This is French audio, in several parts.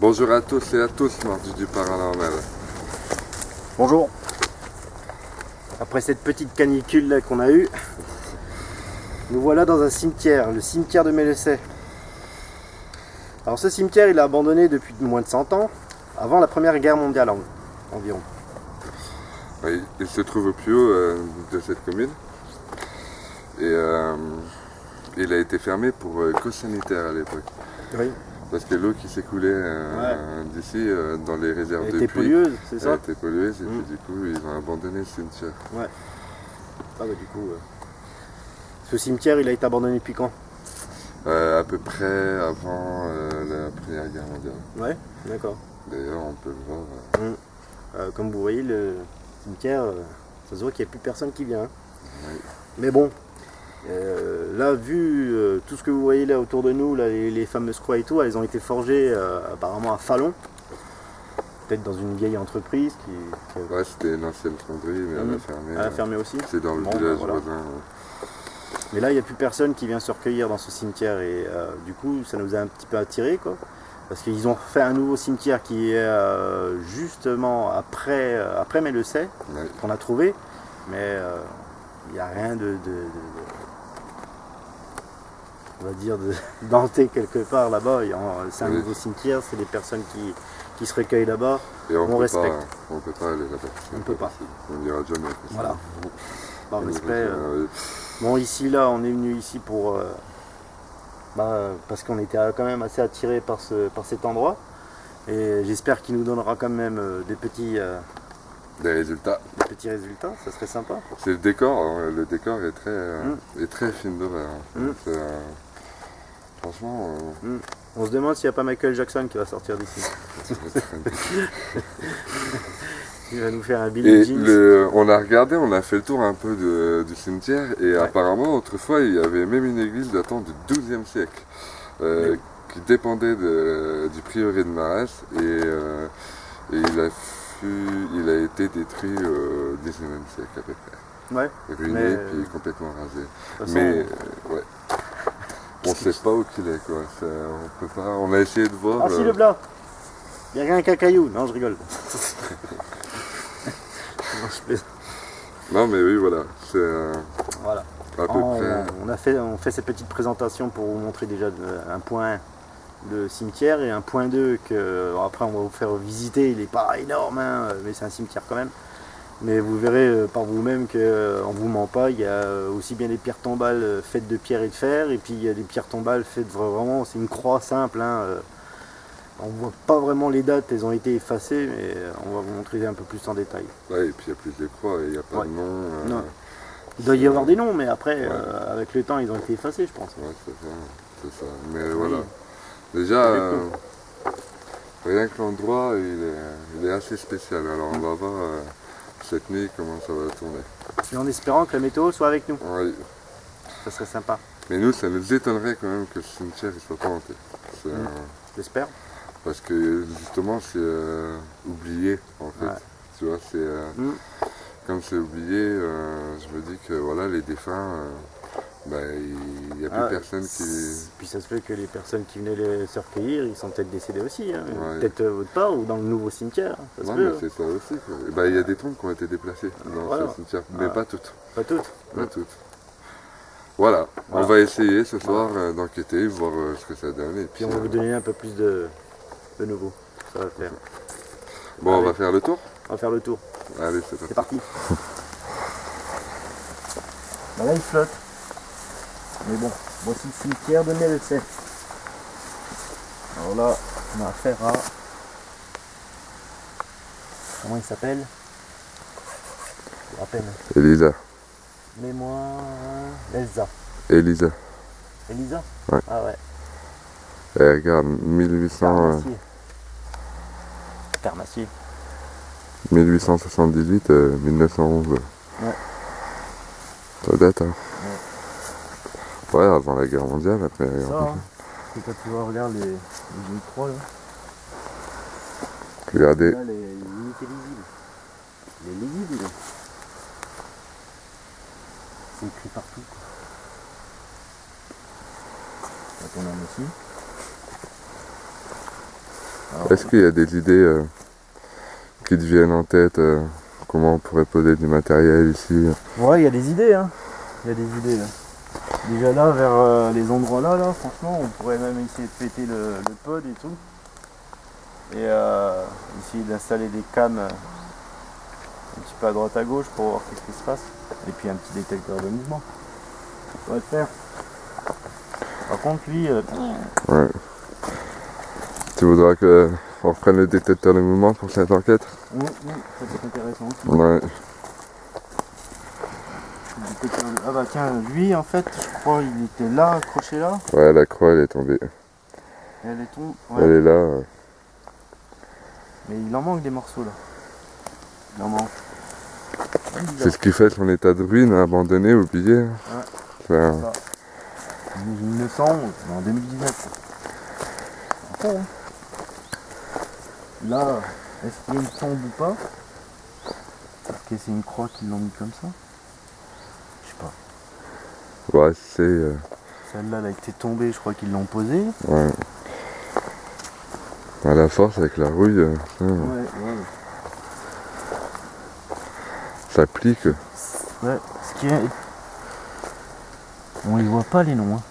Bonjour à tous et à tous, Mardi du Paranormal. Bonjour. Après cette petite canicule là qu'on a eue, nous voilà dans un cimetière, le cimetière de Mélesset. Alors ce cimetière il est abandonné depuis moins de 100 ans, avant la Première Guerre mondiale environ. Oui, il se trouve au plus haut de cette commune. Et il a été fermé pour cause sanitaire à l'époque. Oui. Parce que l'eau qui s'écoulait d'ici dans les réserves Elle de était pluie pollueuse, c'est ça? elle était pollueuse et puis du coup ils ont abandonné le cimetière. Ouais. Ah bah du coup, ce cimetière il a été abandonné depuis quand? À peu près avant la Première Guerre mondiale. Ouais, d'accord. D'ailleurs on peut le voir. Comme vous voyez, le cimetière, ça se voit qu'il n'y a plus personne qui vient. Oui. Mais bon, là, vu tout ce que vous voyez là autour de nous, là, les fameuses croix et tout, elles ont été forgées apparemment à Fallon, peut-être dans une vieille entreprise qui Ouais, c'était une ancienne fonderie, mais elle a fermé. Elle a fermé aussi. C'est dans le Bon, village voilà. voisin. Mais là, il n'y a plus personne qui vient se recueillir dans ce cimetière et du coup, ça nous a un petit peu attirés, quoi. Parce qu'ils ont fait un nouveau cimetière qui est justement après Mélesset, Ouais. qu'on a trouvé, mais il n'y a rien on va dire, denté quelque part là-bas. C'est un Oui. nouveau cimetière, c'est des personnes qui se recueillent là-bas. Et On peut respecte. on peut pas aller là-bas. On ne peut pas. Possible. On n'ira jamais. Voilà. Par On respect. ira jamais. Bon, ici, là, on est venu ici pour... parce qu'on était quand même assez attiré par cet endroit. Et j'espère qu'il nous donnera quand même des petits résultats, ça serait sympa. C'est le décor, hein. Le décor est très film d'horreur. Franchement, On se demande s'il n'y a pas Michael Jackson qui va sortir d'ici. Il va nous faire un Billie Jean. on a regardé, on a fait le tour un peu du cimetière et apparemment autrefois il y avait même une église datant du XIIe siècle qui dépendait du prieuré de Marès et il a été détruit au XIXe siècle à peu près. Ouais. Ruiné puis complètement rasé. Façon, Mais ouais. On sait pas où qu'il est quoi. On peut pas. On a essayé de voir. Ah si, le blanc. Il n'y a rien qu'un caillou. Non, je rigole. Non, je plaisante. Non mais oui voilà. C'est Voilà. à peu près. On fait cette petite présentation pour vous montrer déjà un point 1 de cimetière et un point 2 que après on va vous faire visiter. Il n'est pas énorme, hein, mais c'est un cimetière quand même. Mais vous verrez par vous-même qu'on ne vous ment pas, il y a aussi bien des pierres tombales faites de pierre et de fer, et puis il y a des pierres tombales faites vraiment, c'est une croix simple. Hein, on ne voit pas vraiment les dates, elles ont été effacées, mais on va vous montrer un peu plus en détail. Ouais, et puis il y a plus de croix, il n'y a pas de nom. Non. Il doit y avoir des noms, mais après, avec le temps, ils ont été effacés, je pense. Ouais, c'est ça. Mais voilà. Déjà, rien que l'endroit, il est assez spécial. Alors on va voir cette nuit comment ça va tourner. Et en espérant que la météo soit avec nous. Oui. Ça serait sympa. Mais nous, ça nous étonnerait quand même que ce cimetière ne soit pas hanté. J'espère. Parce que justement, c'est oublié en fait. Ouais. Tu vois, comme c'est oublié, je me dis que voilà, les défunts, il n'y a plus personne qui. Puis ça se fait que les personnes qui venaient se recueillir, ils sont peut-être décédés aussi. Hein. Ouais. Peut-être votre part ou dans le nouveau cimetière. Ça se Non, peut, mais hein. c'est ça aussi. Quoi. Il y a des tombes qui ont été déplacées dans ce cimetière, mais pas toutes. Pas toutes. Pas toutes. Voilà. On va essayer ce soir d'enquêter, voir ce que ça donne. Et Puis on va vous donner un peu plus de nouveau. Ça va le faire. Bon, Allez. on va faire le tour. On va faire le tour. Allez, c'est C'est parti. parti. Là, il flotte. Mais bon, voici le cimetière de Mélesset. Alors là, on a affaire à... Comment il s'appelle? Je me rappelle. Elisa. Mémoire... Elsa. Elisa. Elisa? Ouais. Ah ouais. Eh, regarde, 1800, Carmassier. 1878, 1911. Ouais. Ça date, hein. Ouais, avant la guerre mondiale, après la guerre Ça, mondiale. hein. Et quand tu vois, regarde les micros là. Regardez. Là, les unités lisibles. Il est lisible. C'est écrit partout. On va tourner en dessus. Alors, Est-ce qu'il y a des idées qui te viennent en tête comment on pourrait poser du matériel ici? ouais, il y a des idées, hein. Il y a des idées là. Déjà là, vers les endroits là, franchement, on pourrait même essayer de péter le pod et tout. Et essayer d'installer des cams un petit peu à droite à gauche pour voir ce qui se passe. Et puis un petit détecteur de mouvement. Ça va le faire. Par contre, lui, Ouais. Tu voudras que on reprenne le détecteur de mouvement pour cette enquête? ça peut être intéressant aussi. Ouais. Ah bah tiens, lui en fait, je crois il était là, accroché là. Ouais, la croix elle est tombée. Et elle est tombée. Ouais. Elle est là. Mais il en manque des morceaux là. Il en manque. C'est ce qui fait son état de ruine, abandonné, oublié. Enfin, Ça. 1911, en 2019. C'est un con, hein. Là, est-ce qu'il y a une tombe ou pas? Est-ce que c'est une croix qui l'ont mis comme ça? Je sais pas. ouais, c'est... Celle-là, elle a été tombée, je crois qu'ils l'ont posée. ouais. À la force avec la rouille, Ouais. ça plique. Ouais, ce qui est... On y voit pas les noms, hein.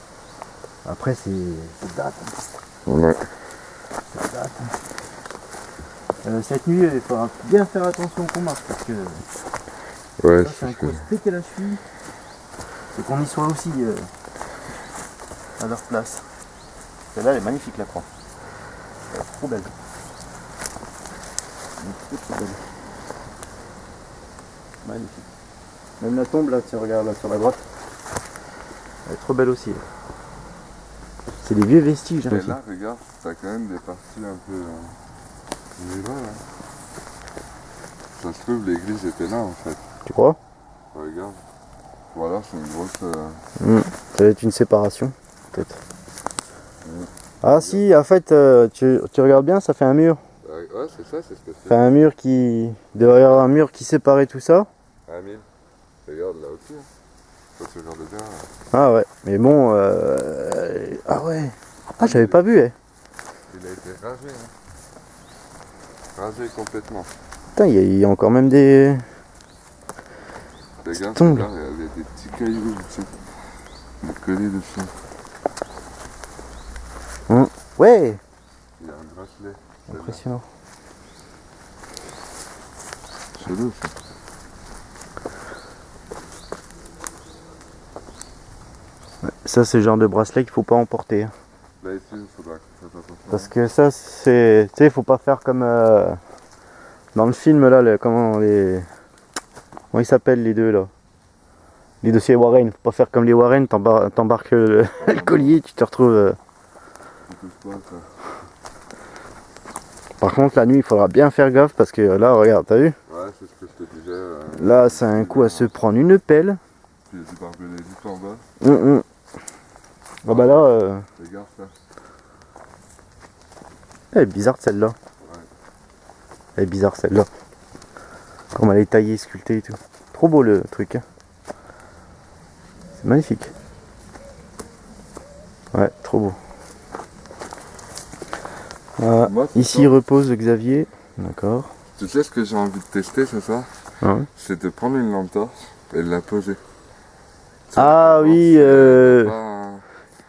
Après, c'est date. Hein. Ouais. C'est date. Hein. Cette nuit, il faudra bien faire attention qu'on marche parce que Ouais, ça, c'est un c'est que... coup de péter la cheville. C'est qu'on y soit aussi à leur place. Celle-là, elle est magnifique, la croix. Elle est trop belle. Elle est trop belle. Magnifique. Même la tombe, là, tu regardes là sur la droite. Elle est trop belle aussi. Là. C'est des vieux vestiges. Hein, Et aussi. là, regarde, t'as quand même des parties un peu... là. Ça se trouve, l'église était là, en fait. Tu crois? Regarde. Voilà, c'est une grosse... Ça va être une séparation, peut-être. Mm. Ah si, en fait, tu regardes bien, ça fait un mur. Ouais, c'est ça, c'est ce que Ça fait un mur qui... Derrière un mur qui séparait tout ça. Ah, mille. Regarde, là aussi. Hein. Ça se regarde bien. Là. Ah ouais, mais bon... Ah ouais. Ah, j'avais pas vu, eh. Il a été rasé, hein. Rasé complètement. Putain, il y a encore même des... Regarde, tombe. regarde, il y avait des petits cailloux dessus. Des collés dessus. Ouais. Il y a un bracelet. Impressionnant. Chelou, ça. Ça, c'est le genre de bracelet qu'il faut pas emporter. Hein. Là, ici, il faudra que tu fasses attention. Parce que ça, c'est... Tu sais, faut pas faire comme... dans le film, là, comment ils s'appellent, les deux, là? Les dossiers Warren. Faut pas faire comme les Warren, t'embarques le collier, tu te retrouves... Tu touches pas, ça. Par contre, la nuit, il faudra bien faire gaffe, parce que là, regarde, t'as vu? Ouais, c'est ce que je te disais. Là, c'est un coup à se prendre une pelle. Puis il y a du barbelé juste en bas. Ah bah là... Regarde ça. Elle est bizarre celle-là. Elle est bizarre celle-là. Comme elle est taillée, sculptée et tout. Trop beau le truc. Hein. C'est magnifique. Ouais, trop beau. Voilà. Moi, c'est Ici ça. repose Xavier. D'accord. Tu sais ce que j'ai envie de tester ce soir? Ouais. C'est de prendre une lampe torche et de la poser. Ah oui,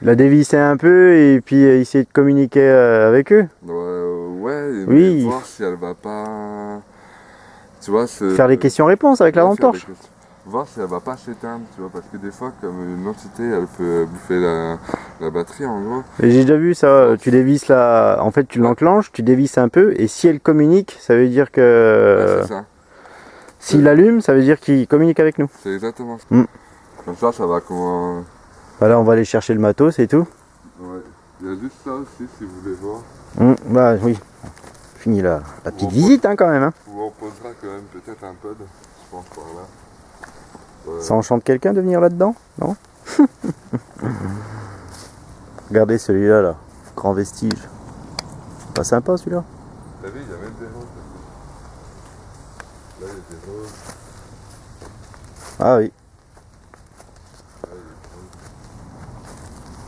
la dévisser un peu et puis essayer de communiquer avec eux. Ouais, et Oui. voir si elle va pas... Tu vois, Faire des questions-réponses avec la lampe torche. Voir si elle va pas s'éteindre, tu vois, parce que des fois, comme une entité, elle peut bouffer la batterie, en gros. Et j'ai déjà vu ça, tu dévisses la... En fait, tu l'enclenches, tu dévisses un peu, et si elle communique, ça veut dire que... Ouais, c'est ça. S'il allume, ça veut dire qu'il communique avec nous. C'est exactement ça. Mm. Comme ça va comment... Voilà, on va aller chercher le matos et tout. Ouais. Il y a juste ça aussi, si vous voulez voir. Bah oui. Fini la petite Bon, visite hein, quand même. Hein. Où on posera quand même peut-être un pod, je pense, par là. Ça enchante quelqu'un de venir là-dedans? Non. Regardez celui-là, là. Grand vestige. Pas sympa celui-là. T'as vu, il y a même des roses. Là, il y a des roses. Ah oui.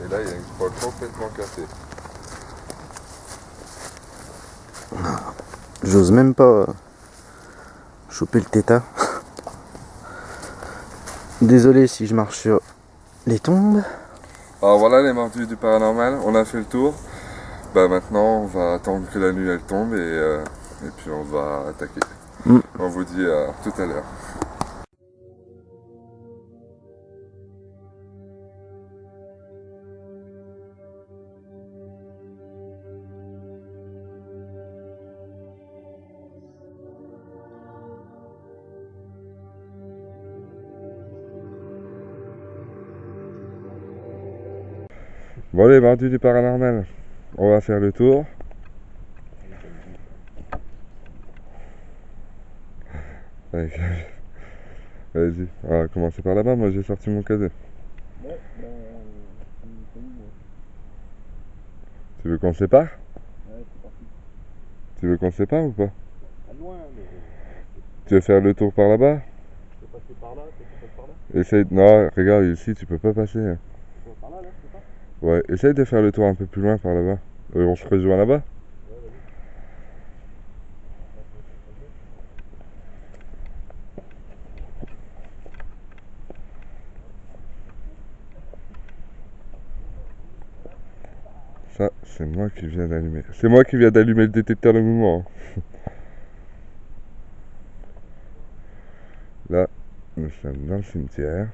Et là, il y a une croix complètement cassée. J'ose même pas choper le tétard. Désolé si je marche sur les tombes. Alors voilà les mardus du paranormal, on a fait le tour. Bah maintenant on va attendre que la nuit elle tombe et puis on va attaquer. On vous dit à tout à l'heure. Bon les mardus du paranormal, on va faire le tour. Vas-y, on va commencer par là-bas, moi j'ai sorti mon cadet. Ouais, Tu veux qu'on sépare? Ouais, c'est parti. Tu veux qu'on sépare ou pas? Pas loin, mais. Tu veux faire le tour par là-bas? Je peux passer par là, tu passes par là? Essaye. Non, regarde ici, tu peux pas passer. Par là, je peux pas? Ouais, essaye de faire le tour un peu plus loin par là-bas. On se rejoint là-bas? Ouais, vas-y. Ça, c'est moi qui viens d'allumer. C'est moi qui viens d'allumer le détecteur de mouvement. Là, nous sommes dans le cimetière.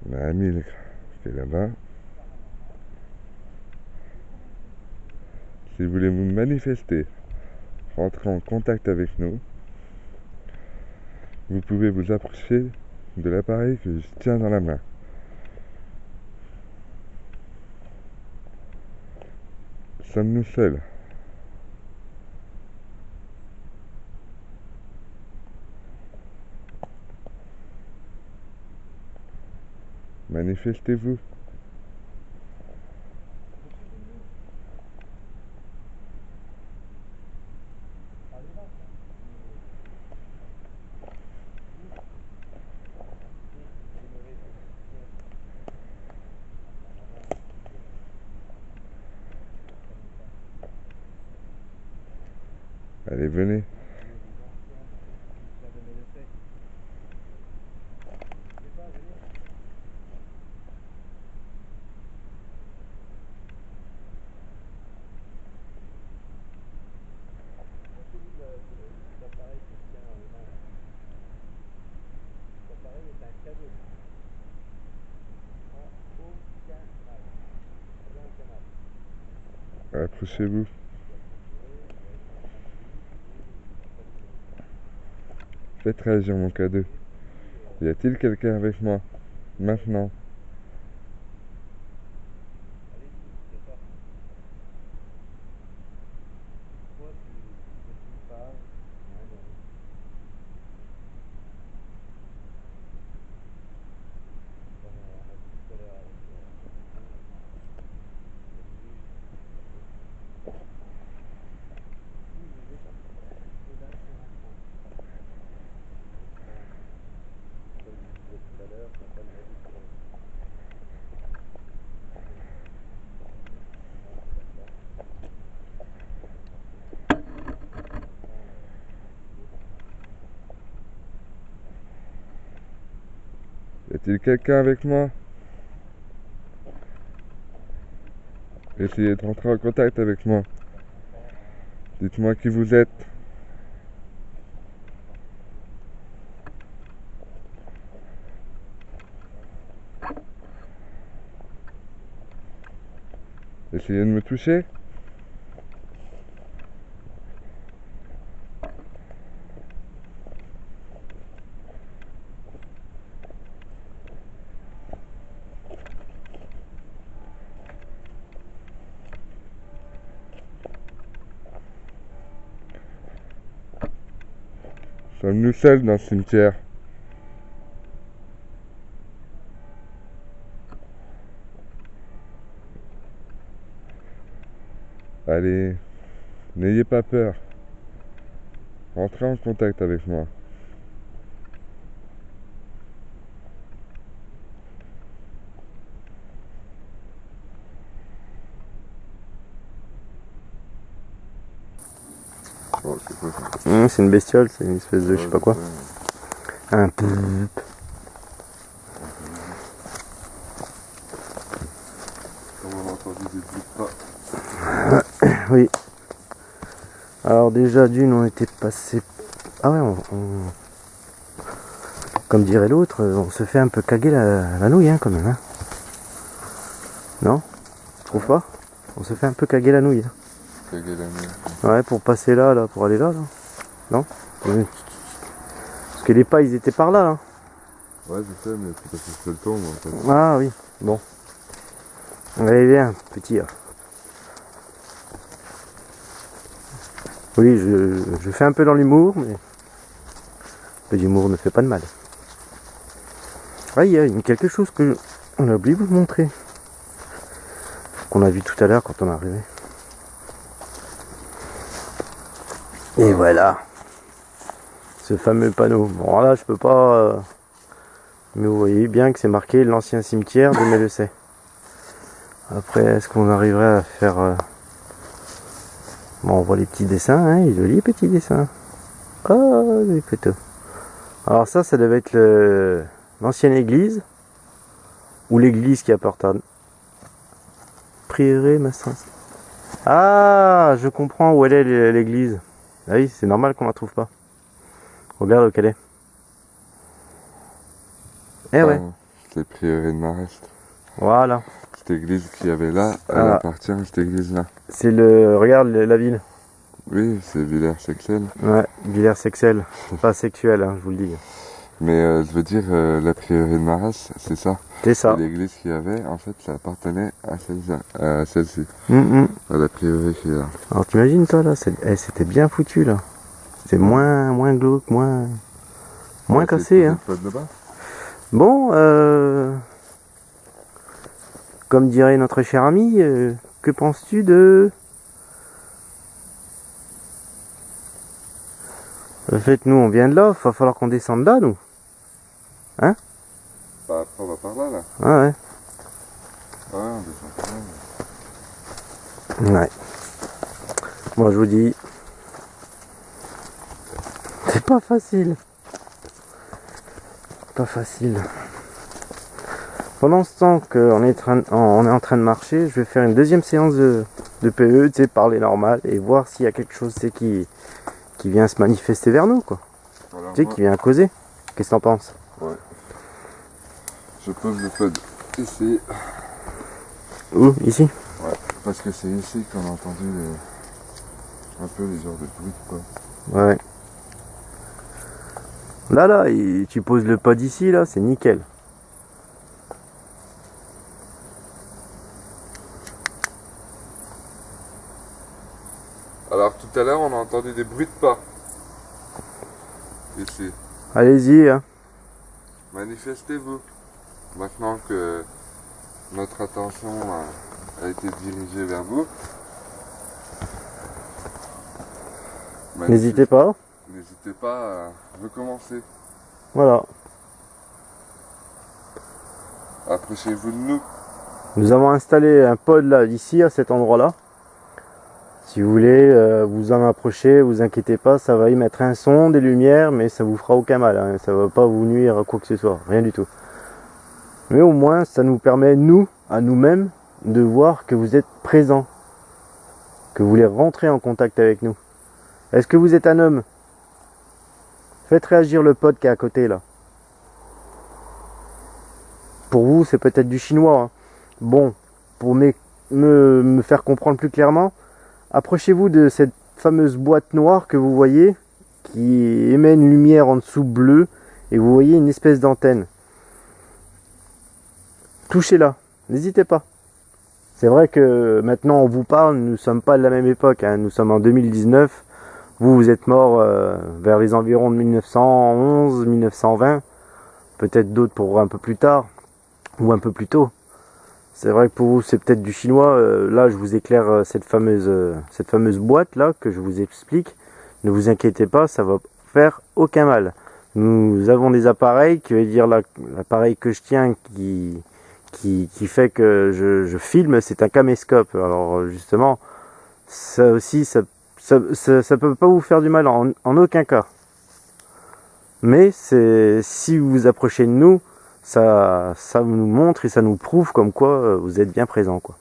On a Amilcar qui est là-bas. Si vous voulez vous manifester, rentrer en contact avec nous, vous pouvez vous approcher de l'appareil que je tiens dans la main. Sommes-nous seuls? Manifestez-vous. Allez, venez. Approchez-vous. Faites réagir mon cadeau. Y a-t-il quelqu'un avec moi? Maintenant. Y a-t-il quelqu'un avec moi? Essayez de rentrer en contact avec moi. Dites-moi qui vous êtes. Essayez de me toucher. Sommes-nous seuls dans ce cimetière? Allez, n'ayez pas peur. Rentrez en contact avec moi. C'est une bestiole, c'est une espèce de je sais pas quoi. Un peu. Comme on a entendu des bruits de pas. Oui. Alors déjà d'une on était passé. Ah ouais, comme dirait l'autre, on se fait un peu caguer la nouille hein, quand même. Hein. Non? Tu trouves pas? On se fait un peu caguer la nouille. Hein. Caguer la nuit. Ouais, pour passer là, pour aller là. Non? Parce que les pas ils étaient par là. Hein. Ouais, je sais, mais c'est parce que je fais le tour, moi, en fait. Ah oui, bon. Allez, viens, petit. Oui, je fais un peu dans l'humour, mais l'humour ne fait pas de mal. Ah, il y a quelque chose que on a oublié de vous montrer. Qu'on a vu tout à l'heure quand on est arrivé. Et voilà. Ce fameux panneau. Bon, là, je peux pas... mais vous voyez bien que c'est marqué l'ancien cimetière de Mélecey. Après, est-ce qu'on arriverait à faire... Bon, on voit les petits dessins, hein, les jolis petits dessins. Oh, les photos. Alors ça devait être l'ancienne église. Ou l'église qui apporte à... Prieuré, machin. Ah, je comprends où elle est l'église. Ah oui, c'est normal qu'on la trouve pas. Regarde où elle est. Eh ouais. C'est le prieuré de Marest. Voilà. Cette église qu'il y avait là, elle appartient à cette église-là. C'est regarde la ville. Oui, c'est Villers-Sexel. Ouais, Villers-Sexel. Pas sexuel, hein, je vous le dis. Mais je veux dire, la prieuré de Marest, c'est ça. C'est ça. Et l'église qu'il y avait, en fait, ça appartenait à celle-ci. À la prieuré qu'il y a là. Alors t'imagines toi là, c'était bien foutu là. C'est moins glauque, moins cassé. Hein. Bon, comme dirait notre cher ami, que penses-tu de... Le fait nous on vient de là, va falloir qu'on descende là nous. Hein? Bah après on va par là. Ah ouais. Ouais, on descend par là. Ouais. Moi je vous dis, c'est pas facile. Pas facile. Pendant ce temps qu'on est, on est en train de marcher, je vais faire une deuxième séance de PE, tu sais, parler normal et voir s'il y a quelque chose qui vient se manifester vers nous, quoi. Alors, Tu sais, qui vient causer. Qu'est-ce que t'en penses? Ouais. Je pose le pod ici. Où? Ici? Ouais, parce que c'est ici qu'on a entendu un peu les genres de bruit de pas. Ouais. Là, et tu poses le pod ici, là, c'est nickel. Alors tout à l'heure on a entendu des bruits de pas. Ici. Allez-y, hein. Manifestez-vous. Maintenant que notre attention a été dirigée vers vous. N'hésitez pas. N'hésitez pas à recommencer. Voilà. Approchez-vous de nous. Nous avons installé un pod là, ici, à cet endroit-là. Si vous voulez vous en approcher, vous inquiétez pas, ça va y mettre un son, des lumières, mais ça vous fera aucun mal, hein. Ça va pas vous nuire à quoi que ce soit, rien du tout. Mais au moins, ça nous permet, nous, à nous-mêmes, de voir que vous êtes présents, que vous voulez rentrer en contact avec nous. Est-ce que vous êtes un homme? Faites réagir le pote qui est à côté, là. Pour vous, c'est peut-être du chinois, hein. Bon, pour me faire comprendre plus clairement, approchez-vous de cette fameuse boîte noire que vous voyez, qui émet une lumière en dessous bleue, et vous voyez une espèce d'antenne. Touchez-la, n'hésitez pas. C'est vrai que maintenant on vous parle, nous ne sommes pas de la même époque, hein. Nous sommes en 2019, vous êtes mort vers les environs de 1911, 1920, peut-être d'autres pour un peu plus tard, ou un peu plus tôt. C'est vrai que pour vous c'est peut-être du chinois. Là je vous éclaire cette fameuse boîte là que je vous explique. Ne vous inquiétez pas, ça va faire aucun mal. Nous avons des appareils, qui veut dire l'appareil que je tiens qui fait que je filme, c'est un caméscope. Alors justement, ça aussi ça Ça peut pas vous faire du mal en aucun cas. Mais si vous vous approchez de nous, ça nous montre et ça nous prouve comme quoi vous êtes bien présent, quoi.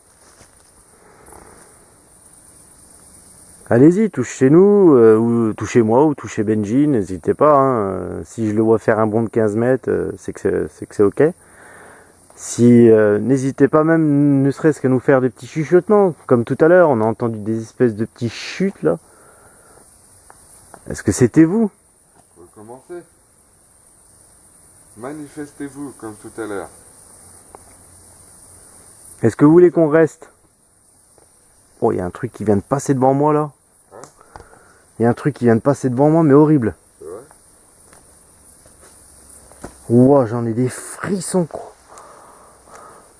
Allez-y, touchez-nous, ou touchez-moi, ou touchez Benji, n'hésitez pas. Hein. Si je le vois faire un bond de 15 mètres, c'est que c'est ok. Si n'hésitez pas même, ne serait-ce qu'à nous faire des petits chuchotements, comme tout à l'heure, on a entendu des espèces de petits chutes là. Est-ce que c'était vous? Recommencez. Manifestez-vous comme tout à l'heure. Est-ce que vous voulez qu'on reste? Oh, il y a un truc qui vient de passer devant moi là. Hein? Il y a un truc qui vient de passer devant moi, mais horrible. C'est vrai? Ouah, j'en ai des frissons, quoi.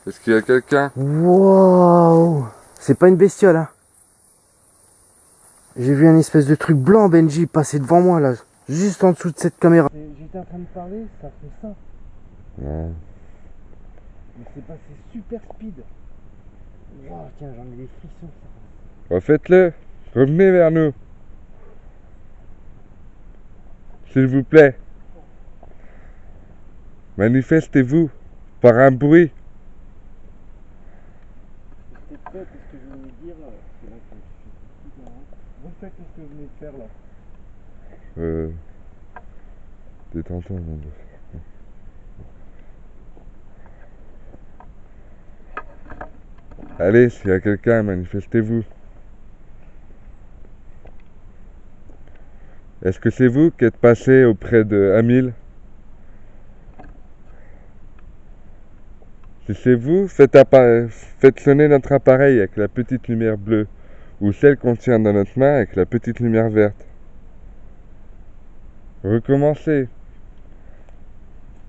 Est-ce qu'il y a quelqu'un? Waouh! C'est pas une bestiole, hein. J'ai vu un espèce de truc blanc, Benji, passer devant moi là, juste en dessous de cette caméra. J'étais en train de parler, ça fait ça. Ouais. Mais c'est passé super speed. Wow, tiens, j'en ai des frissons. Refaites-le. Revenez vers nous. S'il vous plaît. Manifestez-vous par un bruit. C'était prêt, qu'est-ce que je voulais dire là? Refaites ce que vous venez de faire là. Détends-toi, mon Dieu. Allez, s'il y a quelqu'un, manifestez-vous. Est-ce que c'est vous qui êtes passé auprès de Amil? Si c'est vous, faites sonner notre appareil avec la petite lumière bleue, ou celle qu'on tient dans notre main avec la petite lumière verte. Recommencez.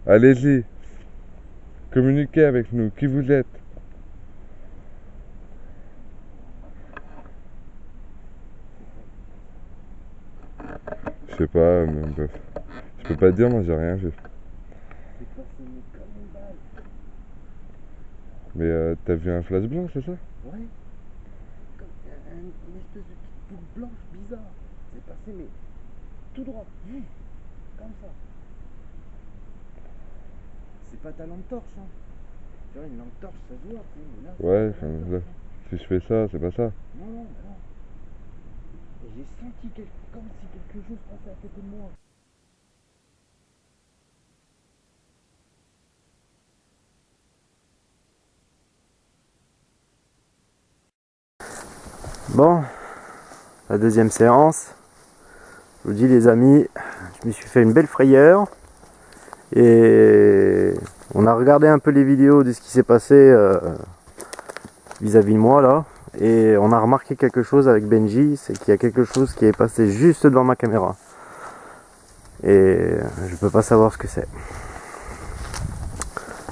Allez-y. Communiquez avec nous, qui vous êtes. Je sais pas, mais bref. Je peux pas dire, moi j'ai rien vu. Mais t'as vu un flash blanc, c'est ça? Ouais. Comme une espèce de petite boule blanche bizarre. C'est passé mais tout droit. Comme ça. C'est pas ta lampe torche, hein. Tu vois, une lampe torche, ça se voit. Mais là, Ouais, c'est pas la lampe là, torche, hein. si je fais ça, c'est pas ça. Non, non, non. Et j'ai senti comme si quelque chose passait à côté de moi. Bon, la deuxième séance. Je vous dis les amis, je me suis fait une belle frayeur. Et on a regardé un peu les vidéos de ce qui s'est passé vis-à-vis de moi là. Et on a remarqué quelque chose avec Benji, c'est qu'il y a quelque chose qui est passé juste devant ma caméra. Et je peux pas savoir ce que c'est.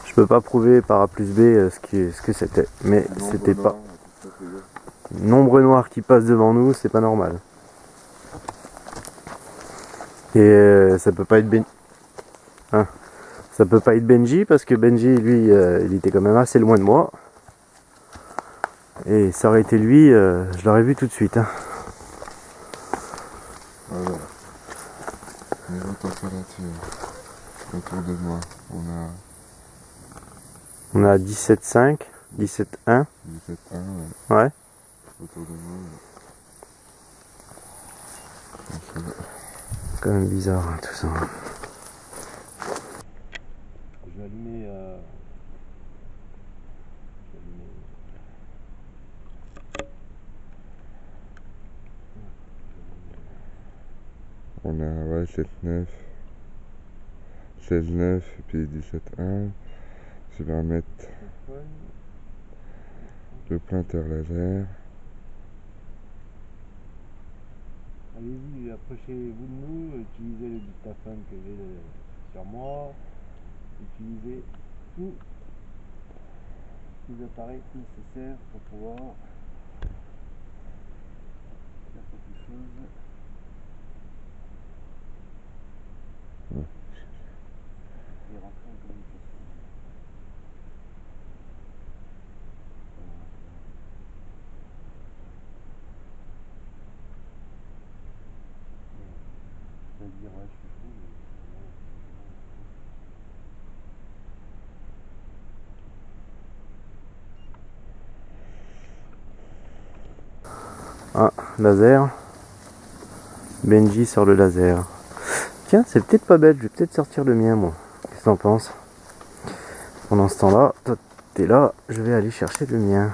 Je peux pas prouver par A plus B ce que c'était. Mais c'était pas... Nombre noir qui passe devant nous, c'est pas normal. Et ça peut pas être Benji. Hein, ça peut pas être Benji parce que Benji, lui, il était quand même assez loin de moi. Et ça aurait été lui, je l'aurais vu tout de suite. Hein. Voilà. Mais attention là-dessus. Autour de moi, on a 17,5, 17,1. 17,1, Ouais. autour de moi. C'est quand même bizarre hein, tout ça. Je vais allumer. On a 7,9, 16,9 et puis 17,1. Je vais remettre le pointeur laser. Allez-y, approchez-vous de nous, utilisez le dictaphone que j'ai sur moi, utilisez tous les appareils nécessaires pour pouvoir faire quelque chose. Et rentrer en communication. dire ouais, je suis fou. Ah, laser. Benji sur le laser. Tiens, c'est peut-être pas bête, je vais peut-être sortir le mien moi. Qu'est-ce que t'en penses? Pendant ce temps-là, toi t'es là, je vais aller chercher le mien.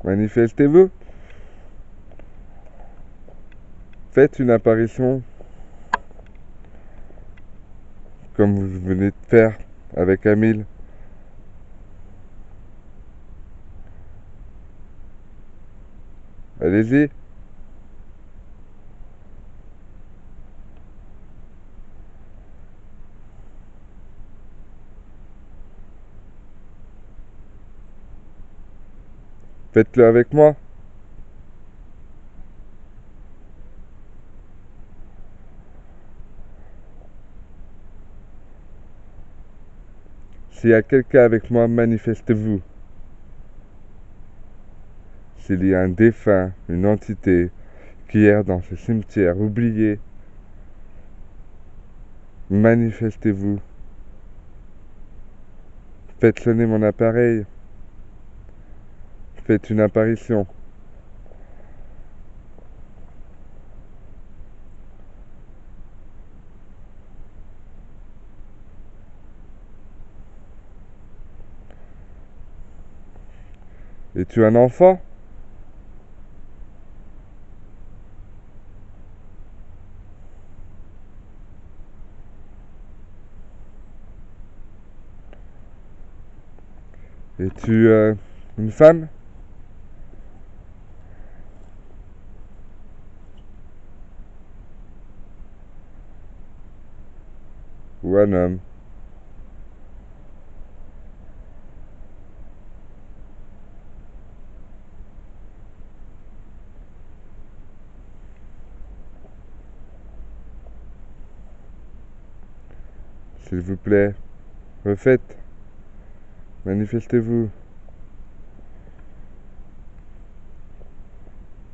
Manifestez-vous. Faites une apparition comme vous venez de faire avec Amil. Allez-y. Faites-le avec moi. S'il y a quelqu'un avec moi, manifestez-vous. S'il y a un défunt, une entité qui erre dans ce cimetière oublié, manifestez-vous. Faites sonner mon appareil. Faites une apparition. Es-tu un enfant? Es-tu une femme? Ou un homme? S'il vous plaît, refaites. Manifestez-vous.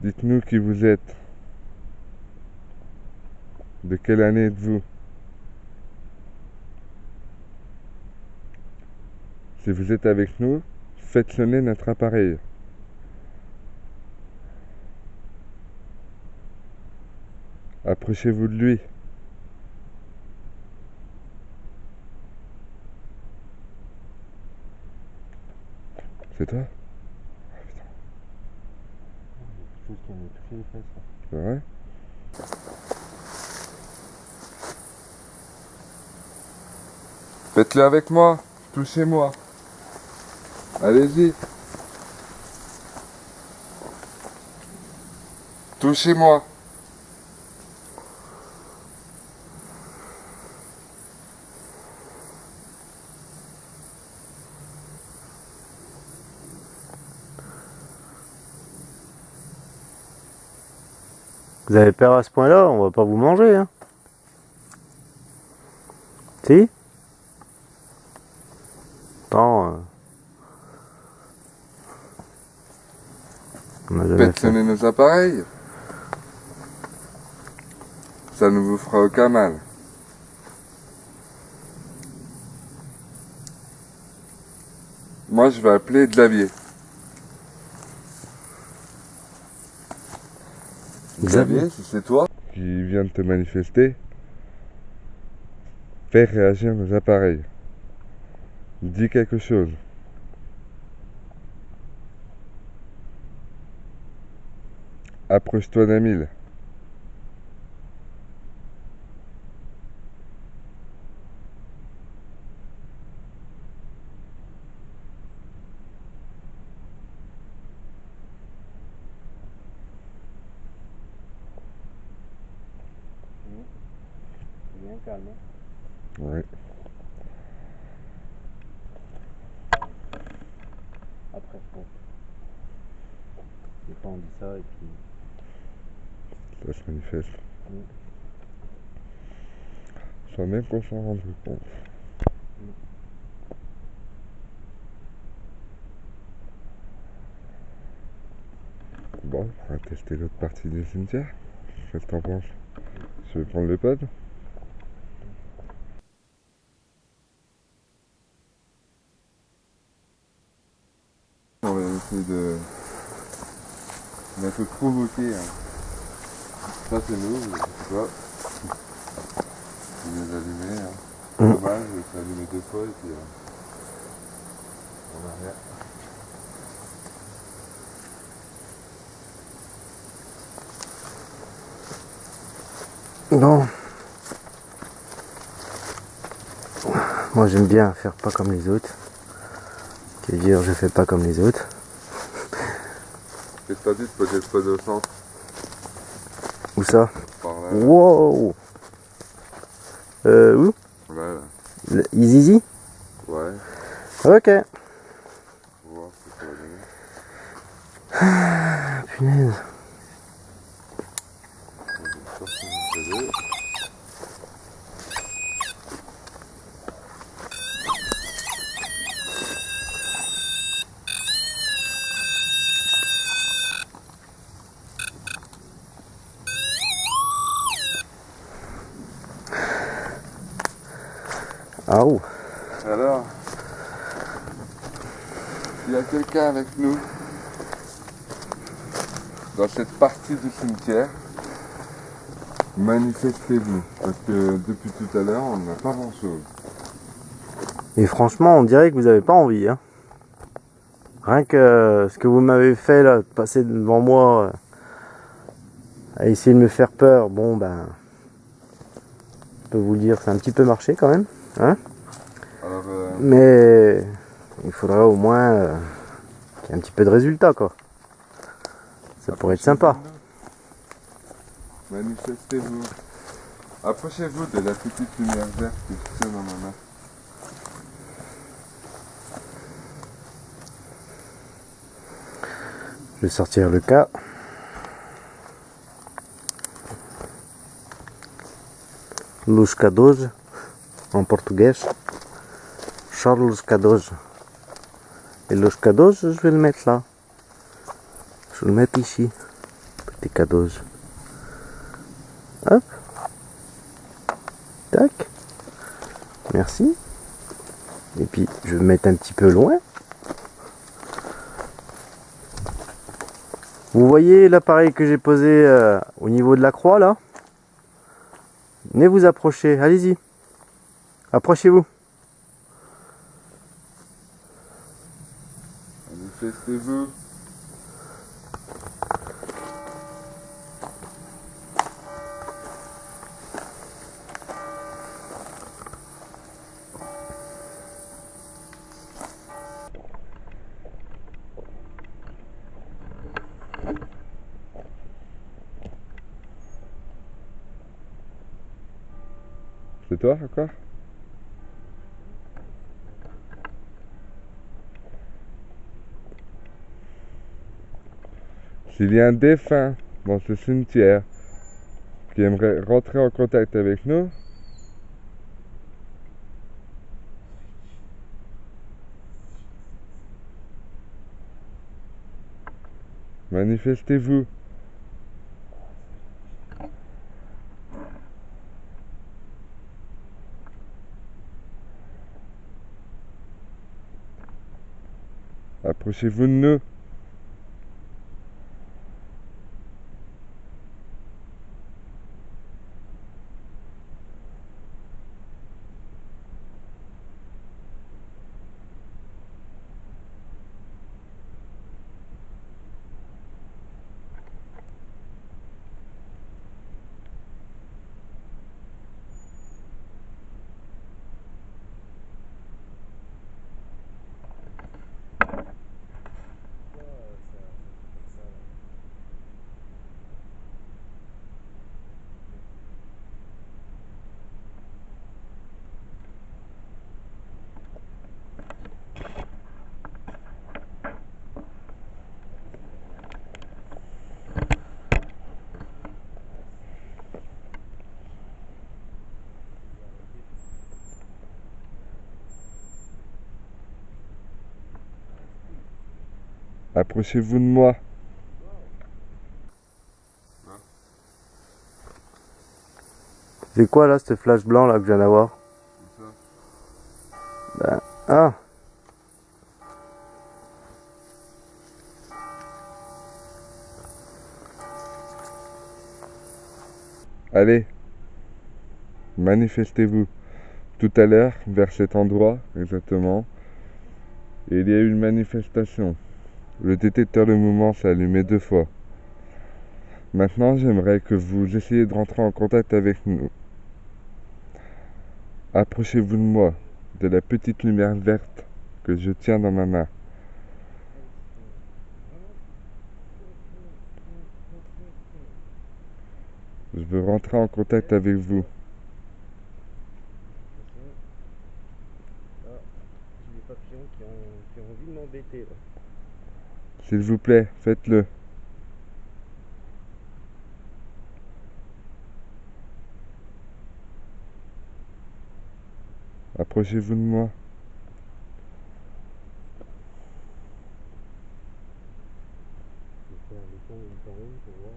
Dites-nous qui vous êtes. De quelle année êtes-vous? Si vous êtes avec nous, faites sonner notre appareil. Approchez-vous de lui. C'est toi? C'est vrai? Faites-le avec moi. Touchez-moi. Allez-y. Touchez-moi. Vous avez peur à ce point-là, on va pas vous manger, hein. Si? Attends. On a jamais Faites fait. sonner nos appareils. Ça ne vous fera aucun mal. Moi, je vais appeler Xavier. Xavier, si c'est toi qui viens de te manifester, fais réagir nos appareils. Dis quelque chose. Approche-toi d'Amil. Bien calme. Oui. Après, bon. Des fois on dit ça et puis. Ça se manifeste. Sans même qu'on s'en rende compte. Bon, on va tester l'autre partie du cimetière. Qu'est-ce que t'en penses? Je vais prendre le pod. On va essayer de d'un peu provoquer. Hein. Ça c'est nous, tu vois. Je vais les allumer. Hein. Dommage, je vais allumer 2 fois et puis on a rien. Non. Moi j'aime bien faire pas comme les autres. Qui veut dire je fais pas comme les autres. Qu'est-ce que t'as dit de poser le pod au centre? Où ça? Par là. Wow. Où? Là. Easy? Ouais. Ok. On va voir ce que ça va donner. Punaise. Ah ouh. Alors, il y a quelqu'un avec nous dans cette partie du cimetière, manifestez-vous, parce que depuis tout à l'heure, on n'a pas grand-chose. Et franchement, on dirait que vous avez pas envie. Hein. Rien que ce que vous m'avez fait là, de passer devant moi à essayer de me faire peur, bon ben, je peux vous le dire, c'est un petit peu marché quand même. Hein. Alors, mais il faudrait au moins qu'il y ait un petit peu de résultat quoi. Ça pourrait être sympa. Manifestez-vous. Approchez-vous de la petite lumière verte que je tiens dans ma main. Je vais sortir le cas. Luz K12 en portugais. Charles K12. Et le K12, je vais le mettre là. Je vais le mettre ici. Petit K12. Hop. Tac. Merci. Et puis, je vais me mettre un petit peu loin. Vous voyez l'appareil que j'ai posé au niveau de la croix là? Venez vous approcher, allez-y. Approchez-vous. Manifestez-vous. C'est toi encore? S'il y a un défunt dans ce cimetière qui aimerait rentrer en contact avec nous, manifestez-vous. Approchez-vous de nous. Approchez-vous de moi. C'est quoi là, ce flash blanc là que je viens d'avoir? C'est ça. Ah. Allez, manifestez-vous. Tout à l'heure, vers cet endroit, exactement, il y a eu une manifestation. Le détecteur de mouvement s'est allumé 2 fois. Maintenant, j'aimerais que vous essayiez de rentrer en contact avec nous. Approchez-vous de moi, de la petite lumière verte que je tiens dans ma main. Je veux rentrer en contact avec vous. Ah, j'ai des papillons qui ont envie de m'embêter là. S'il vous plaît, faites-le. Approchez-vous de moi. Je vais faire le son d'une farine pour voir.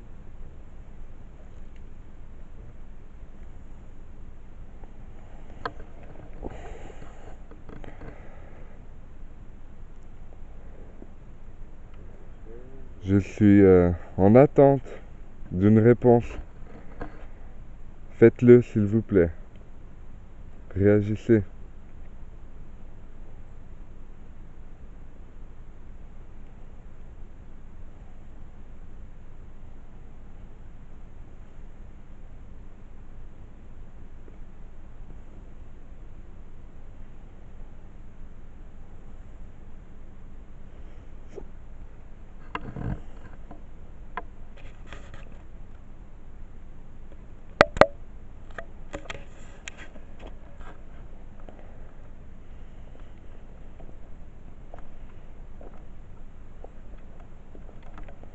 Je suis en attente d'une réponse. Faites-le, s'il vous plaît. Réagissez.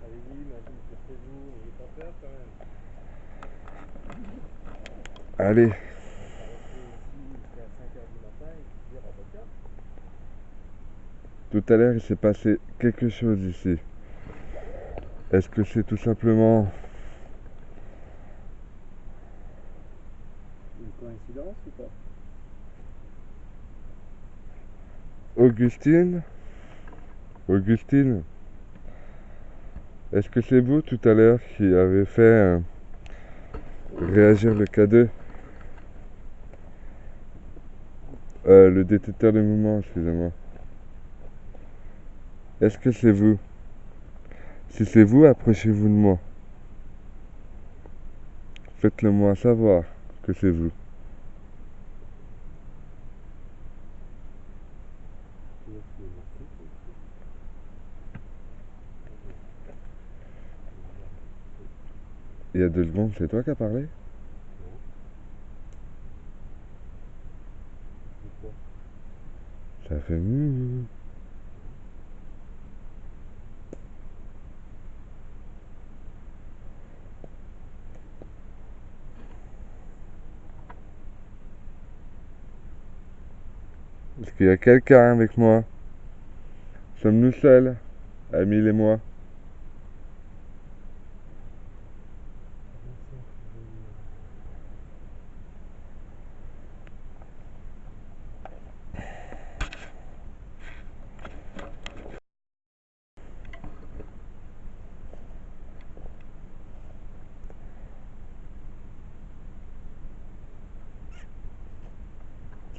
Allez-y, manifestez-vous, n'ayez pas peur quand même. Allez, On va rester ici jusqu'à 5h du matin et puis dire ah bah tiens. tout à l'heure, il s'est passé quelque chose ici. Est-ce que c'est tout simplement Une coïncidence ou pas? Augustine? Augustine? Est-ce que c'est vous tout à l'heure qui avez fait réagir le K2? Le détecteur de mouvement, excusez-moi. Est-ce que c'est vous? Si c'est vous, approchez-vous de moi. Faites-le moi savoir que c'est vous. Il y a 2 secondes, c'est toi qui as parlé? Ça fait mouh. Est-ce qu'il y a quelqu'un avec moi? Sommes-nous seuls, Amil et moi?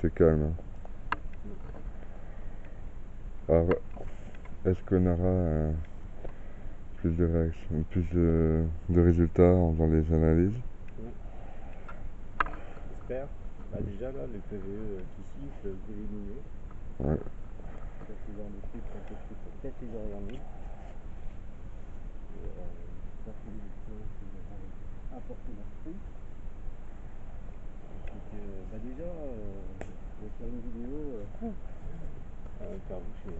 C'est calme. Hein. Alors, est-ce qu'on aura plus de réactions, plus de résultats dans les analyses? J'espère. Bah déjà là, le PVE qui siffle, vous éliminez. Ouais. Ça, ce genre de trucs, ça peut peut-être les orienter. Ça, c'est des expériences que vous avez apportées dans ce truc. Donc, bah déjà, je vais faire une vidéo faire boucher.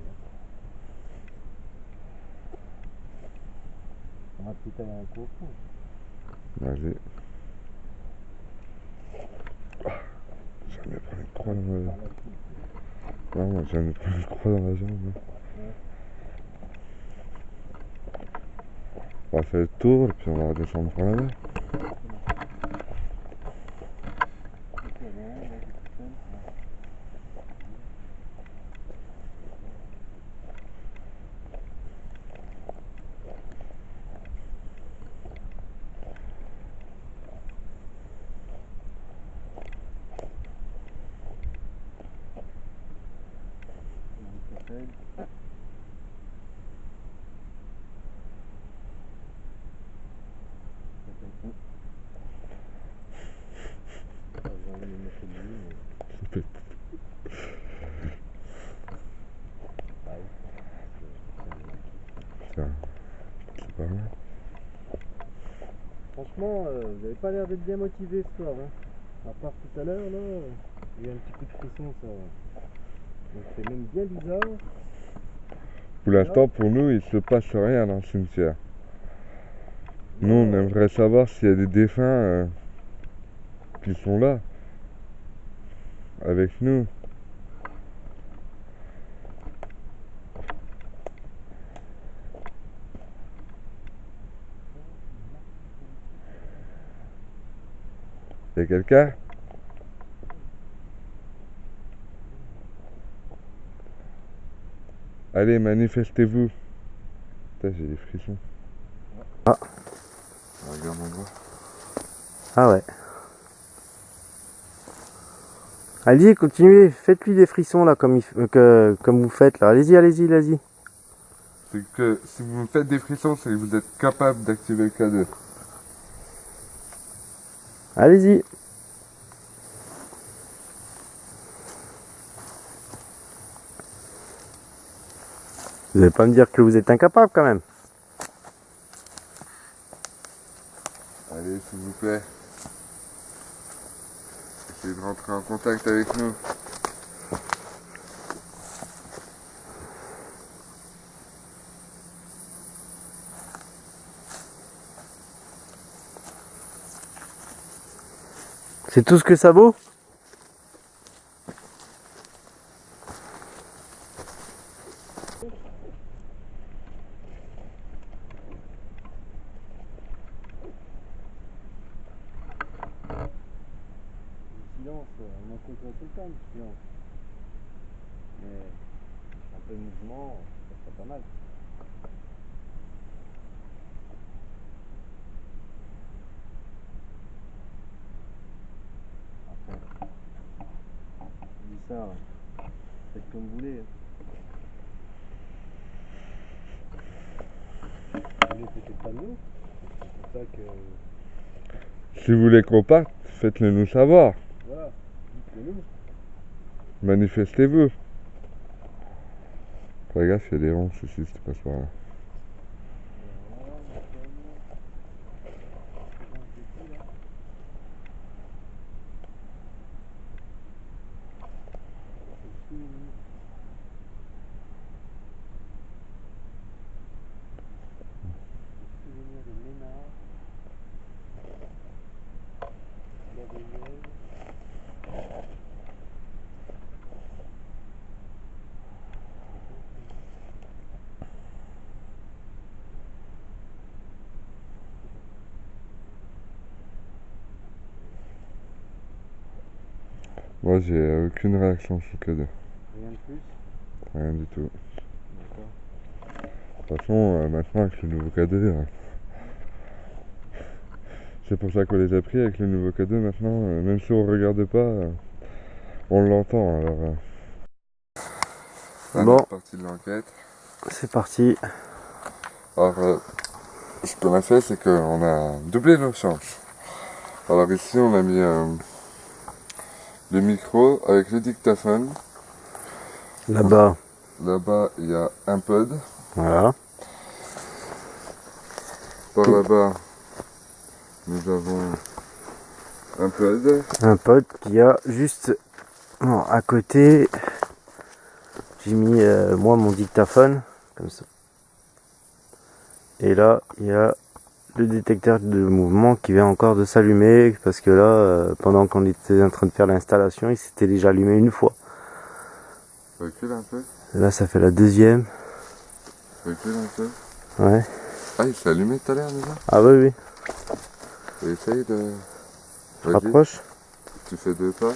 On va peut-être aller à un cours. Vas-y. J'en ai pris une croix dans ma jambe. Non, moi j'en ai pris une croix dans la jambe. Ouais. On va faire le tour et puis on va redescendre par là-bas. faire. C'est pas mal. Franchement, vous n'avez pas l'air d'être bien motivé ce soir. Hein. À part tout à l'heure, là, il y a eu un petit coup de frisson, ça fait même bien bizarre. Pour l'instant, pour nous, il se passe rien dans le cimetière. Nous, on aimerait savoir s'il y a des défunts qui sont là, avec nous. Y a quelqu'un? Allez, manifestez-vous. Putain, j'ai des frissons. Ah. Regarde mon doigt. Ah ouais. Allez, continuez, faites-lui des frissons là comme vous faites là. Allez-y, allez-y, allez-y. C'est que si vous me faites des frissons, c'est que vous êtes capable d'activer le K2. Allez-y. Vous n'allez pas me dire que vous êtes incapable quand même. Allez, s'il vous plaît. Essayez de rentrer en contact avec nous. C'est tout ce que ça vaut? Silence, on en côtoie tout le temps le silence. Mais un peu de mouvement, ça serait pas mal. Après, je dis ça, faites comme vous voulez. Vous voulez peut-être pas de nous? C'est pour ça que... Si vous voulez qu'on parte, faites-le nous savoir. Voilà, dites-le nous. Manifestez-vous. Fais gaffe, il y a des ronces ici, si tu passes par là. Moi, j'ai aucune réaction sur le K2. Rien de plus? Rien du tout. D'accord. De toute façon, maintenant, avec le nouveau K2, c'est pour ça qu'on les a pris avec le nouveau K2 maintenant. Même si on regarde pas, on l'entend. Alors, bon, partie de l'enquête. c'est parti. Alors, ce qu'on a fait, c'est qu'on a doublé nos chances. Alors ici, on a mis le micro avec le dictaphone. Là-bas. Là-bas, il y a un pod. Voilà. Par là-bas, nous avons un pod. Un pote qui a juste à côté, j'ai mis moi mon dictaphone comme ça. Et là, il y a le détecteur de mouvement qui vient encore de s'allumer parce que là, pendant qu'on était en train de faire l'installation, il s'était déjà allumé une fois. Recule un peu. Et là, ça fait la deuxième. Recule un peu. Ouais. Ah, il s'est allumé tout à l'heure déjà. Ah oui, oui. Et essaye de... Vas-y, Rapproche. tu fais 2 pas.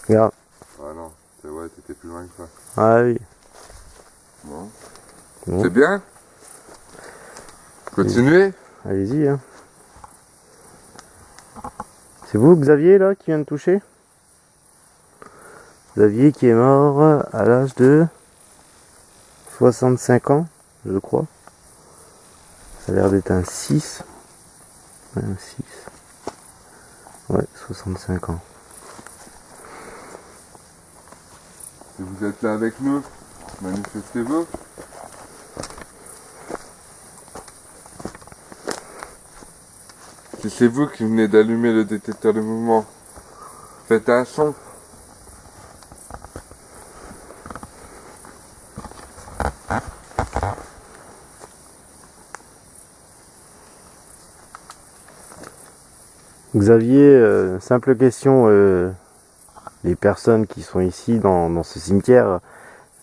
Regarde. Ah non, ouais, t'étais plus loin que ça. Ah oui. Bon. Bon. C'est bien. Continuez. Allez-y. Hein. C'est vous, Xavier, là, qui vient de toucher? Xavier qui est mort à l'âge de 65 ans, je crois. Ça a l'air d'être un 6. Ouais, un 6. Ouais, 65 ans. Si vous êtes là avec nous, manifestez-vous. Si c'est vous qui venez d'allumer le détecteur de mouvement, faites un son. Xavier, simple question, les personnes qui sont ici dans ce cimetière,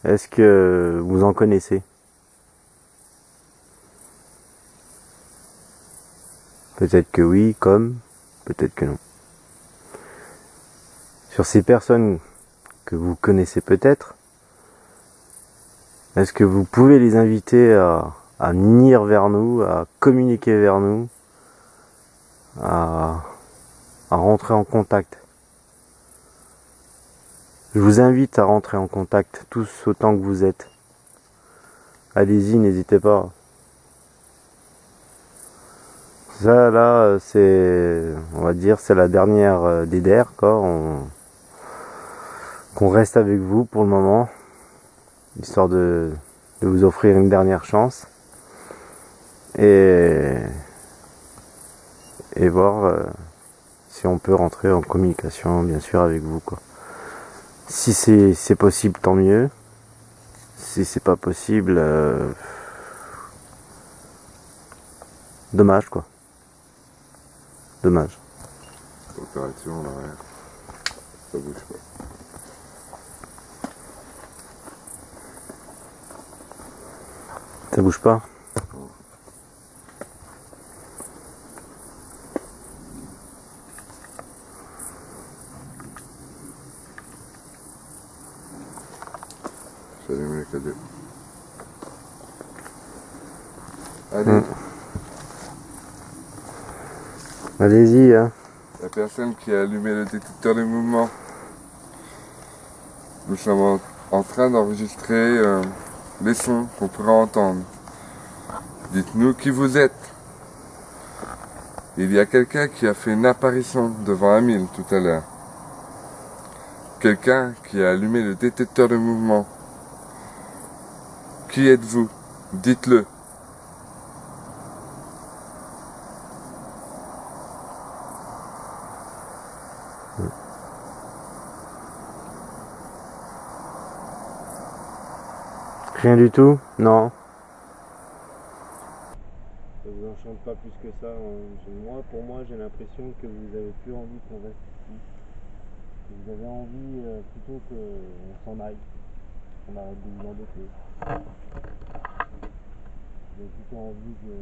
est-ce que vous en connaissez? Peut-être que oui, peut-être que non. Sur ces personnes que vous connaissez peut-être, est-ce que vous pouvez les inviter à venir vers nous, à communiquer vers nous, à rentrer en contact? Je vous invite à rentrer en contact, tous autant que vous êtes. Allez-y, n'hésitez pas. Ça là, on va dire, c'est la dernière des DER, quoi. Qu'on reste avec vous pour le moment, histoire de vous offrir une dernière chance et voir si on peut rentrer en communication, bien sûr, avec vous, quoi. Si c'est possible, tant mieux. Si c'est pas possible, dommage, quoi. Dommage. Opération, là, ouais. Ça bouge pas. Ça bouge pas? J'allume le cadeau. Allez, Allez-y, hein. la personne qui a allumé le détecteur de mouvement. Nous sommes en train d'enregistrer les sons qu'on pourra entendre. Dites-nous qui vous êtes. Il y a quelqu'un qui a fait une apparition devant Amil tout à l'heure. Quelqu'un qui a allumé le détecteur de mouvement. Qui êtes-vous? Dites-le. Rien du tout? Non. Ça vous enchante pas plus que ça, hein. Pour moi, j'ai l'impression que vous avez plus envie qu'on reste ici. Vous avez envie plutôt qu'on s'en aille, qu'on arrête de vous embêter. Vous avez plutôt envie que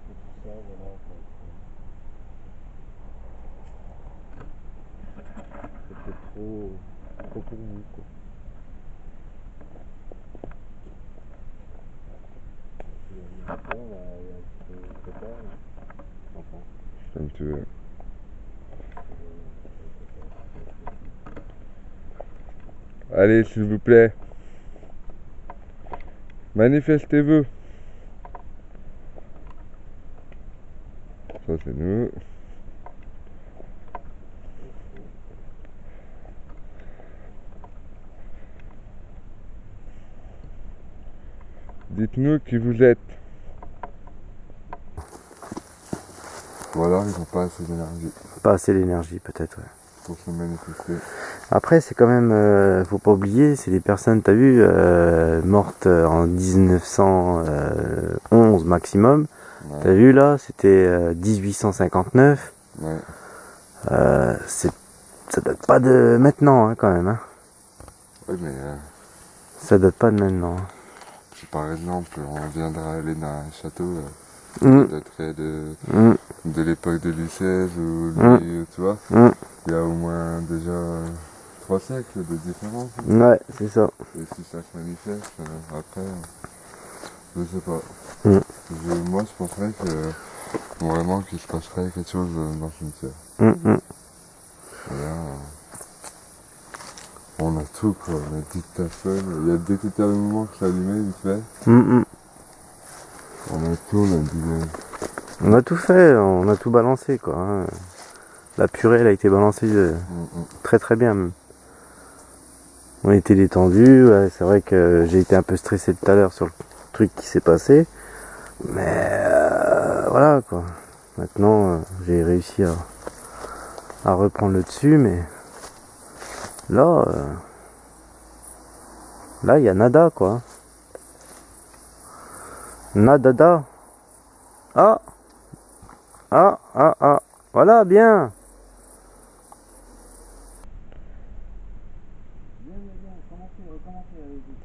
tout ça, voilà. C'est peut-être trop pour vous, quoi. Comme tu veux. Allez, s'il vous plaît. Manifestez-vous. Ça, c'est nous. Dites-nous qui vous êtes. Voilà, ils n'ont pas assez d'énergie Pas assez d'énergie, peut-être, ouais. pour se manifester. Après, c'est quand même, faut pas oublier, c'est des personnes, t'as vu, mortes en 1911 maximum. Ouais. T'as vu là, c'était 1859. Ouais. Ça date pas de maintenant, hein, quand même. Hein. Oui, mais Ça date pas de maintenant. Hein. si par exemple on viendra aller dans un château, Mm. ça daterait de Mm. l'époque de Louis XVI ou tu vois, Mm. il y a au moins déjà 3 siècles de différence. Ouais, c'est ça. Et si ça se manifeste, après, je sais pas. Mm. Moi, je penserais que vraiment qu'il se passerait quelque chose dans le cimetière. Mm, mm. Et là, on a tout, quoi. On a 10 personnes. Il y a le détecteur de mouvement qui s'est allumé, vite fait. Mm, mm. On a tout, on a dit. On a tout fait, on a tout balancé, quoi. Hein. La purée, elle a été balancée très très bien. Même. On était détendus. Ouais, c'est vrai que j'ai été un peu stressé tout à l'heure sur le truc qui s'est passé. Mais voilà quoi. Maintenant, j'ai réussi à reprendre le dessus, mais là, là, il y a nada quoi. Nadada. Ah, ah. Voilà, bien. Bien, recommencez, allez-y.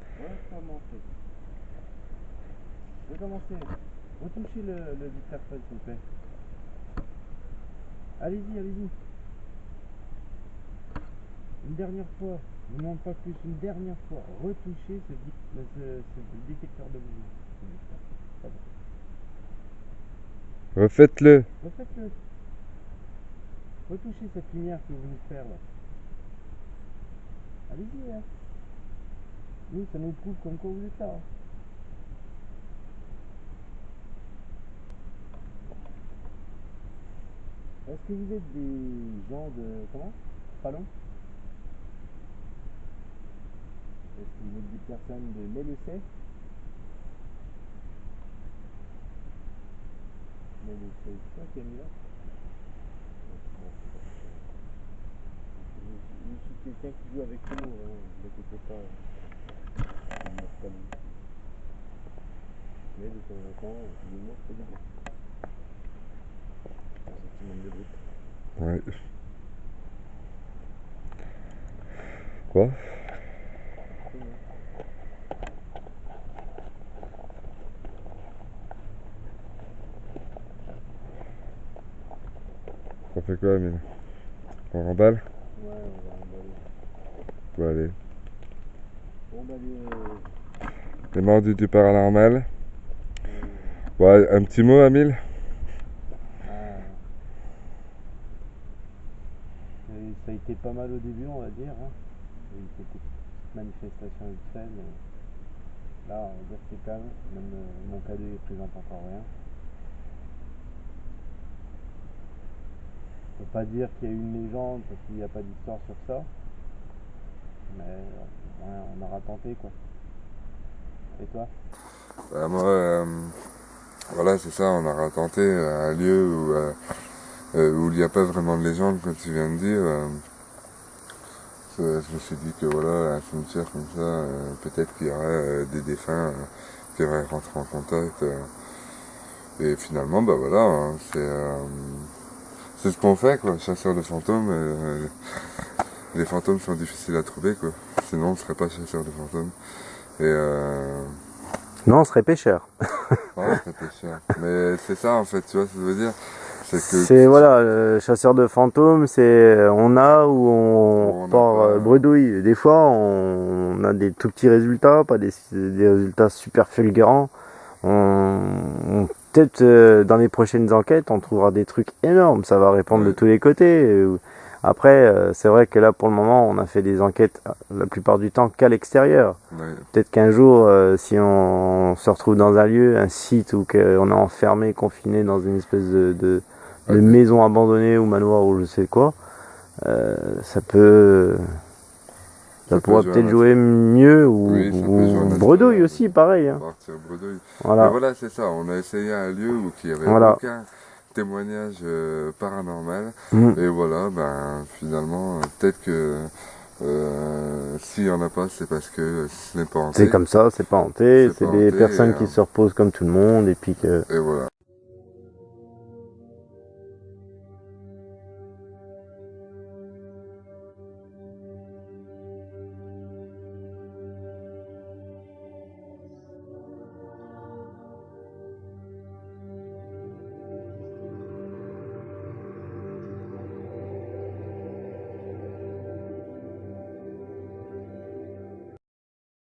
Recommencez. Retouchez le dictaphone, s'il vous plaît. Allez-y. Une dernière fois. Je ne demande pas plus. Une dernière fois. Retouchez ce détecteur de musique. Refaites-le. Refaites-le. Retouchez cette lumière que vous venez de faire là. Allez-y, hein. Nous, ça nous prouve comme quoi vous êtes là. Est-ce que vous êtes des gens de... Comment? Pardon? Est-ce que vous êtes des personnes de l'LEC? L'LEC, c'est quoi qui a mis là? Je suis quelqu'un qui joue avec nous, ne t'inquiétez pas. Mais de temps en temps, l'humour fait du bien. Un sentiment de brut. Ouais. Quoi? Ça fait quoi, Amine? On remballe? Ouais, on va emballer. Bon, allez. Bon, bah, Les mordus du paranormal. Ouais, un petit mot, Amine? Ça a été pas mal au début, on va dire. Hein. Il y a eu quelques petites manifestations vite fait, mais là, on va dire que c'est calme. Même mon cadet ne présente encore rien. Je peux pas dire qu'il y a eu une légende parce qu'il n'y a pas d'histoire sur ça. Mais ouais, on aura tenté quoi. Et toi? Bah, moi, voilà, c'est ça, on aura tenté un lieu où il n'y a pas vraiment de légende, comme tu viens de dire. Je me suis dit que voilà, un cimetière comme ça, peut-être qu'il y aurait des défunts qui auraient rentré en contact. Et finalement, bah voilà, hein, c'est ce qu'on fait, quoi, chasseur de fantômes. Les fantômes sont difficiles à trouver, quoi. Sinon, on ne serait pas chasseur de fantômes. Et Non, on serait pêcheur. ouais, c'est pêcheur. Mais c'est ça, en fait, tu vois ce que je veux dire. C'est voilà, le chasseur de fantômes, c'est on a ou on part bredouille. Des fois, on a des tout petits résultats, pas des résultats super fulgurants. Peut-être dans les prochaines enquêtes, on trouvera des trucs énormes. Ça va répondre de tous les côtés. Après, c'est vrai que là, pour le moment, on a fait des enquêtes la plupart du temps qu'à l'extérieur. Ouais. Peut-être qu'un jour, si on se retrouve dans un lieu, un site où on est enfermé, confiné dans une espèce de maison abandonnée ou manoir ou je sais quoi, ça pourrait peut-être jouer mieux ou bredouille aussi, pareil. Hein. Partir bredouille. Voilà. Mais voilà, c'est ça. On a essayé un lieu où il n'y avait aucun témoignage paranormal. Et voilà, ben finalement, peut-être que s'il n'y en a pas, c'est parce que ce n'est pas hanté. C'est comme ça, c'est pas hanté. C'est des personnes qui se reposent comme tout le monde et puis que. Et voilà.